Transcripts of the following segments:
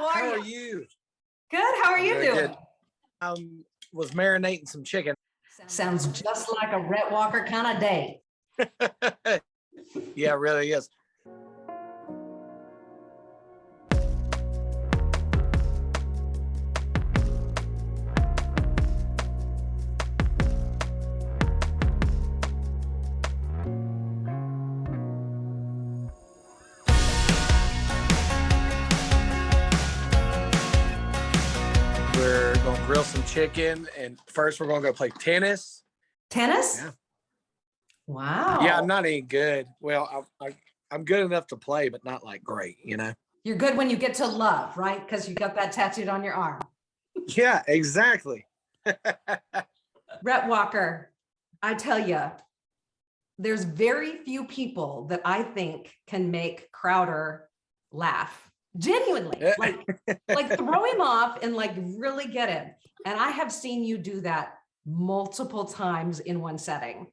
How are you? you? Good. How are you doing? Good. Was marinating some chicken. Sounds just like a Rhett Walker kind of day. Yeah, it really is. We're going to grill some chicken, and first we're going to go play tennis. Tennis? Yeah. Wow. Yeah, I'm not any good. Well, I'm good enough to play, but not like great, you know? You're good when you get to love, right? Because you got that tattooed on your arm. Yeah, exactly. Rhett Walker, I tell you, there's very few people that I think can make Crowder laugh. Genuinely, like throw him off and like really get him. And I have seen you do that multiple times in one setting.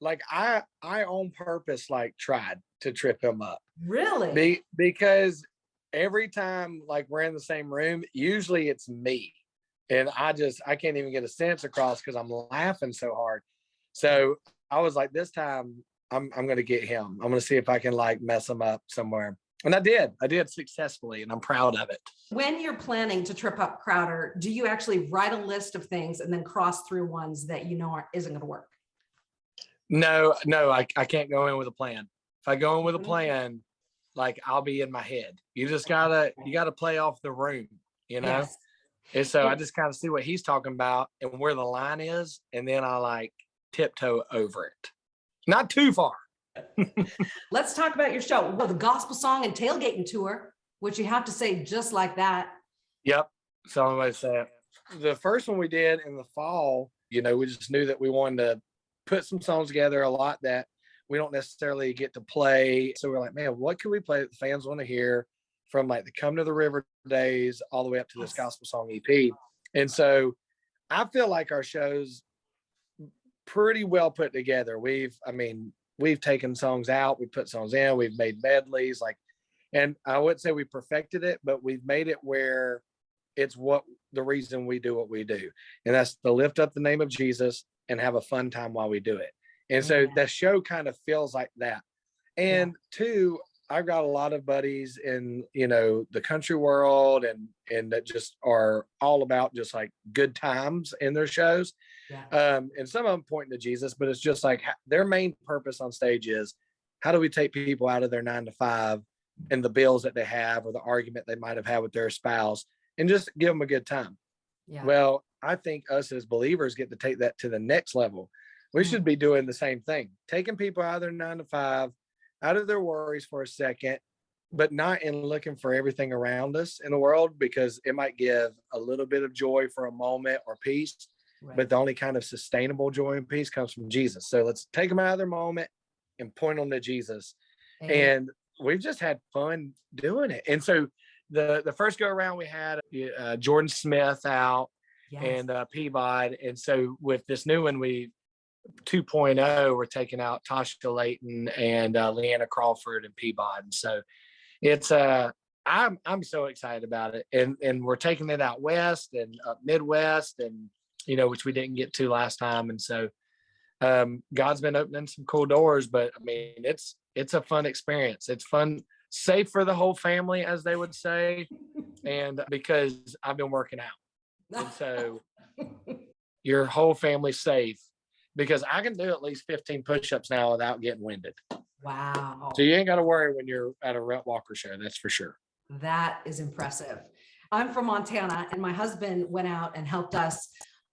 Like I on purpose like tried to trip him up. Really? Because every time like we're in the same room, usually it's me. And I can't even get a sentence across because I'm laughing so hard. So I was like, this time I'm gonna get him. I'm gonna see if I can like mess him up somewhere. And I did successfully, and I'm proud of it. When you're planning to trip up Crowder, do you actually write a list of things and then cross through ones that you know isn't going to work? No, I can't go in with a plan. If I go in with a plan, like I'll be in my head. You gotta play off the room, you know? Yes. And so I just kind of see what he's talking about and where the line is, and then I like tiptoe over it. Not too far. Let's talk about your show. Well, the Gospel Song and Tailgatin Tour, which you have to say just like that. Yep. So I'm going to say it. The first one we did in the fall, you know, we just knew that we wanted to put some songs together, a lot that we don't necessarily get to play. So we're like, man, what can we play that the fans want to hear, from like the Come to the River days all the way up to this Gospel Song EP. And so I feel like our show's pretty well put together. We've taken songs out, we put songs in, we've made medleys, and I wouldn't say we perfected it, but we've made it where it's the reason we do what we do. And that's to lift up the name of Jesus and have a fun time while we do it. And so the show kind of feels like that. And two, I've got a lot of buddies in, you know, the country world and that just are all about just like good times in their shows. And some of them pointing to Jesus, but it's just like their main purpose on stage is, how do we take people out of their 9 to 5 and the bills that they have, or the argument they might have had with their spouse, and just give them a good time. Well, I think us as believers get to take that to the next level. We should be doing the same thing, taking people out of their 9 to 5, out of their worries for a second, but not in looking for everything around us in the world, because it might give a little bit of joy for a moment or peace. But the only kind of sustainable joy and peace comes from Jesus. So let's take them out of their moment and point them to Jesus. And we've just had fun doing it. And so the first go around, we had Jordan Smith out and Peabody. And so with this new one, 2.0, we're taking out Tasha Layton and Leanna Crawford and Peabody. And so it's I'm so excited about it. And we're taking it out west and up Midwest, and you know, which we didn't get to last time. And so God's been opening some cool doors, but I mean, it's a fun experience. It's fun, safe for the whole family, as they would say. And because I've been working out. And so your whole family's safe, because I can do at least 15 push-ups now without getting winded. Wow. So you ain't got to worry when you're at a Rhett Walker show. That's for sure. That is impressive. I'm from Montana, and my husband went out and helped us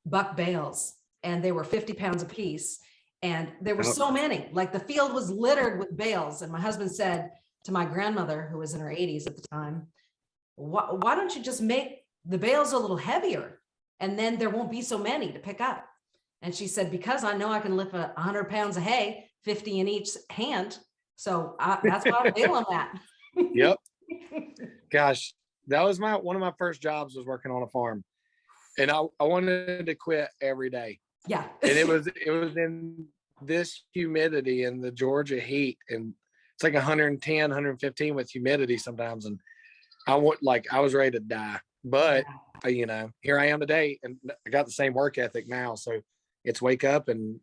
buck bales, and they were 50 pounds a piece, and there were so many, like the field was littered with bales. And my husband said to my grandmother, who was in her 80s at the time, why don't you just make the bales a little heavier, and then there won't be so many to pick up? And she said, because I know I can lift 100 pounds of hay, 50 in each hand, so that's why I bail on that. Yep. Gosh, that was one of my first jobs, was working on a farm. And I wanted to quit every day. Yeah. And it was in this humidity and the Georgia heat, and it's like 110, 115 with humidity sometimes. And I was ready to die, but you know, here I am today, and I got the same work ethic now. So it's wake up and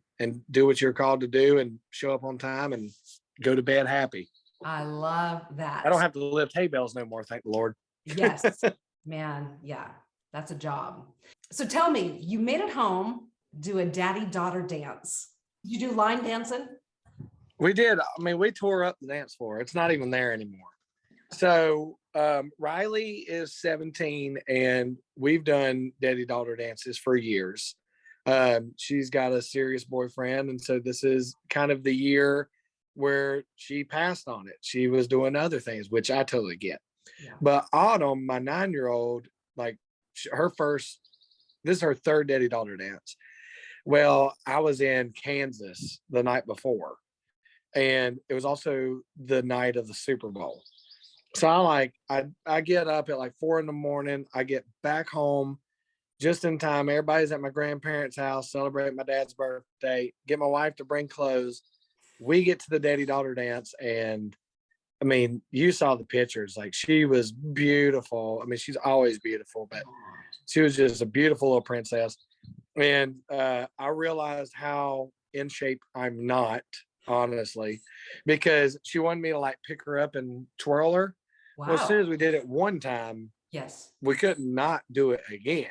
do what you're called to do, and show up on time, and go to bed happy. I love that. I don't have to lift hay bales no more, thank the Lord. Yes, man. Yeah, that's a job. So tell me, you made it home, do a daddy-daughter dance. Did you do line dancing? We did. I mean, we tore up the dance floor. It's not even there anymore. So Riley is 17, and we've done daddy-daughter dances for years. She's got a serious boyfriend, and so this is kind of the year where she passed on it. She was doing other things, which I totally get. Yeah. But Autumn, my 9-year-old, like this is her third daddy-daughter dance. Well, I was in Kansas the night before, and it was also the night of the Super Bowl. So I get up at like 4 a.m. I get back home just in time. Everybody's at my grandparents' house celebrating my dad's birthday. Get my wife to bring clothes. We get to the daddy-daughter dance, and I mean, you saw the pictures. Like, she was beautiful. I mean, she's always beautiful, but she was just a beautiful little princess. And I realized how in shape I'm not, honestly, because she wanted me to like pick her up and twirl her. Wow. Well, as soon as we did it one time, yes, we could not do it again.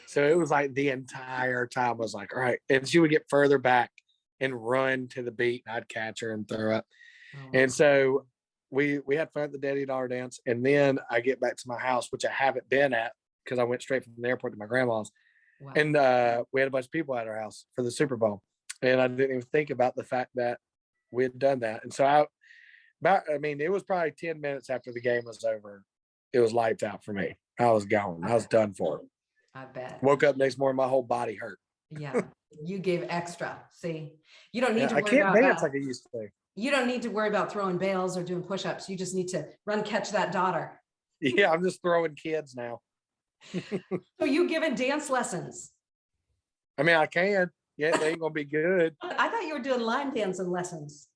So it was like the entire time was like, all right. And she would get further back and run to the beat, and I'd catch her and throw up. Oh, And so we had fun at the daddy-daughter dance. And then I get back to my house, which I haven't been at because I went straight from the airport to my grandma's. wow. And we had a bunch of people at our house for the Super Bowl. And I didn't even think about the fact that we had done that. And so it was probably 10 minutes after the game was over. It was lights out for me. I was gone. I was done for. I bet. Woke up next morning, my whole body hurt. Yeah, you gave extra. See, you don't need to worry I can't about dance like I used to. You don't need to worry about throwing bales or doing push-ups. You just need to run catch that daughter. Yeah, I'm just throwing kids now. So you giving dance lessons? I mean, I can. Yeah, they ain't gonna be good. I thought you were doing line dancing lessons.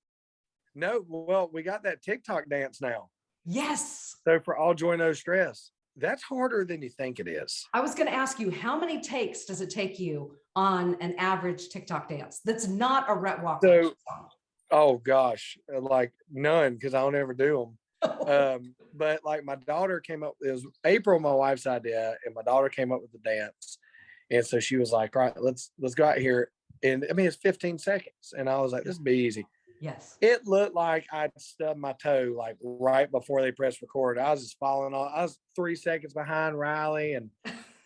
No, well, we got that TikTok dance now. Yes. So for all joy, no stress. That's harder than you think it is. I was going to ask you, how many takes does it take you on an average TikTok dance that's not a Rhett Walker song? Oh gosh, like none, because I don't ever do them. But like my daughter came up, it was April, my wife's idea, and my daughter came up with the dance. And so she was like, all right, let's go out here. And I mean, it's 15 seconds. And I was like, this will be easy. Yes. It looked like I'd stubbed my toe like right before they pressed record. I was just following on. I was 3 seconds behind Riley. And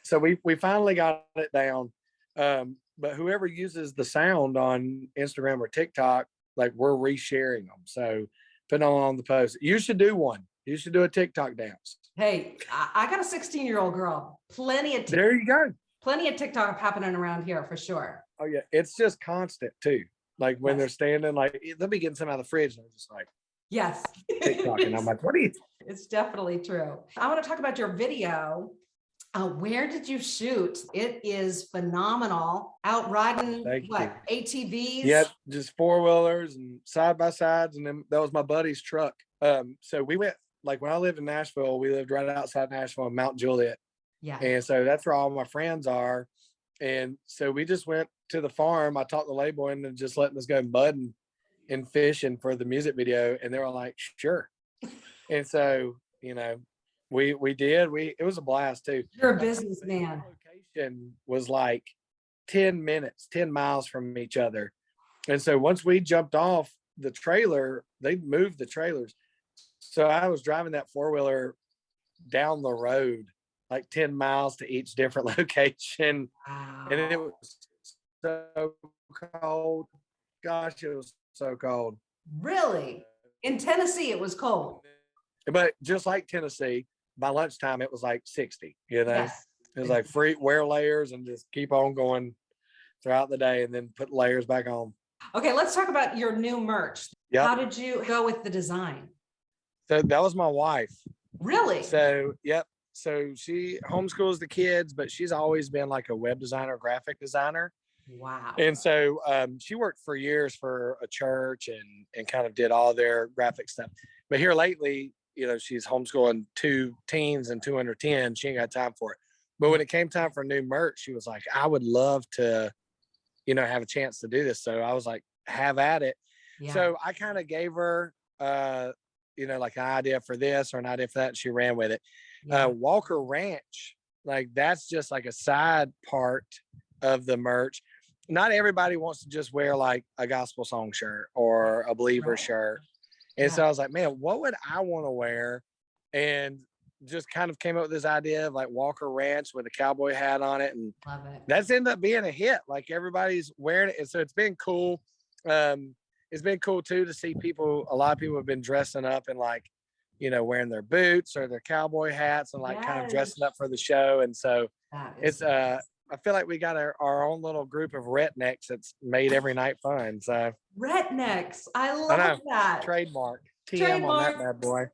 so we finally got it down. But whoever uses the sound on Instagram or TikTok, like, we're resharing them. So put on the post. You should do one. You should do a TikTok dance. Hey, I got a 16-year-old girl. There you go. Plenty of TikTok happening around here for sure. Oh yeah. It's just constant too. Like when they're standing, like they'll be getting some out of the fridge and they're just like, yes. TikTok. And I'm like, what are you? It's definitely true. I want to talk about your video. Where did you shoot? It is phenomenal. Out riding ATVs? Yep, just 4-wheelers and side by sides, and then that was my buddy's truck. So we went, like, when I lived in Nashville, we lived right outside Nashville in Mount Juliet. Yeah. And so that's where all my friends are. And so we just went to the farm. I talked the label into just letting us go mudding and fishing for the music video, and they were like, sure. And so, you know, we did. It was a blast too. You're a businessman. The location was like 10 miles from each other. And so once we jumped off the trailer, they moved the trailers. So I was driving that 4-wheeler down the road, like 10 miles to each different location. Wow. And it was so cold. Gosh, it was so cold. Really? In Tennessee, it was cold. But just like Tennessee, by lunchtime, it was like 60, you know? Yes. It was like wear layers and just keep on going throughout the day and then put layers back on. Okay, let's talk about your new merch. Yep. How did you go with the design? So that was my wife. Really? So, yep. So she homeschools the kids, but she's always been like a web designer, graphic designer. Wow. And so she worked for years for a church and kind of did all their graphic stuff. But here lately, she's homeschooling 2 teens and 2 under 10. She ain't got time for it. But when it came time for new merch, she was like, I would love to, have a chance to do this. So I was like, have at it. Yeah. So I kind of gave her, like an idea for this or an idea for that. And she ran with it. Yeah. Walker Ranch, like that's just like a side part of the merch. Not everybody wants to just wear like a gospel song shirt or a believer shirt. And so I was like, man, what would I want to wear? And just kind of came up with this idea of like Walker Ranch with a cowboy hat on it. And Love it. that's ended up being a hit. Like everybody's wearing it. And so it's been cool. It's been cool too to see a lot of people have been dressing up and like, wearing their boots or their cowboy hats and like kind of dressing up for the show. And so it's, I feel like we got our own little group of rednecks that's made every night fun. So rednecks, I love that. Trademark. TM on that bad boy.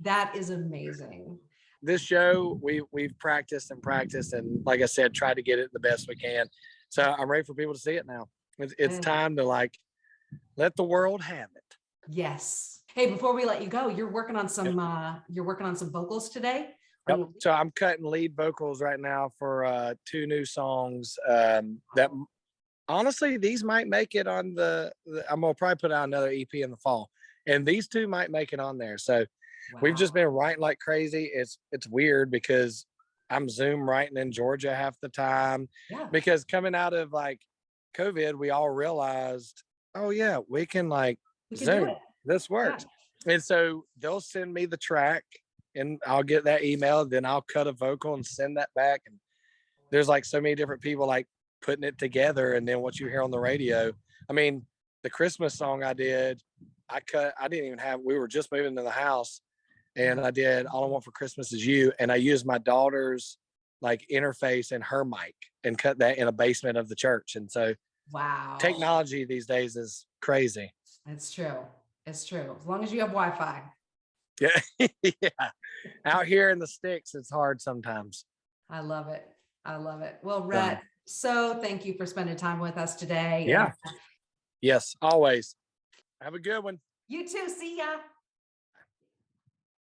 That is amazing. This show, we've practiced, and like I said, tried to get it the best we can. So I'm ready for people to see it now. It's time to like let the world have it. Yes. Hey, before we let you go, you're working on some vocals today. Yep. So I'm cutting lead vocals right now for 2 new songs that honestly, these might make it on I'm gonna probably put out another EP in the fall, and these 2 might make it on there. So we've just been writing like crazy. It's weird because I'm Zoom writing in Georgia half the time. Yeah. Because coming out of like COVID, we all realized, oh yeah, we can like Zoom. This works. Yeah. And so they'll send me the track and I'll get that email. Then I'll cut a vocal and send that back. And there's like so many different people like putting it together. And then what you hear on the radio, I mean, the Christmas song I did, we were just moving to the house and I did All I Want for Christmas Is You. And I used my daughter's like interface and her mic and cut that in a basement of the church. And so technology these days is crazy. It's true. It's true. As long as you have Wi-Fi. Yeah. Yeah. Out here in the sticks, it's hard sometimes. I love it. I love it. Well, Rhett, so thank you for spending time with us today. Yeah. Yes, always. Have a good one. You too. See ya.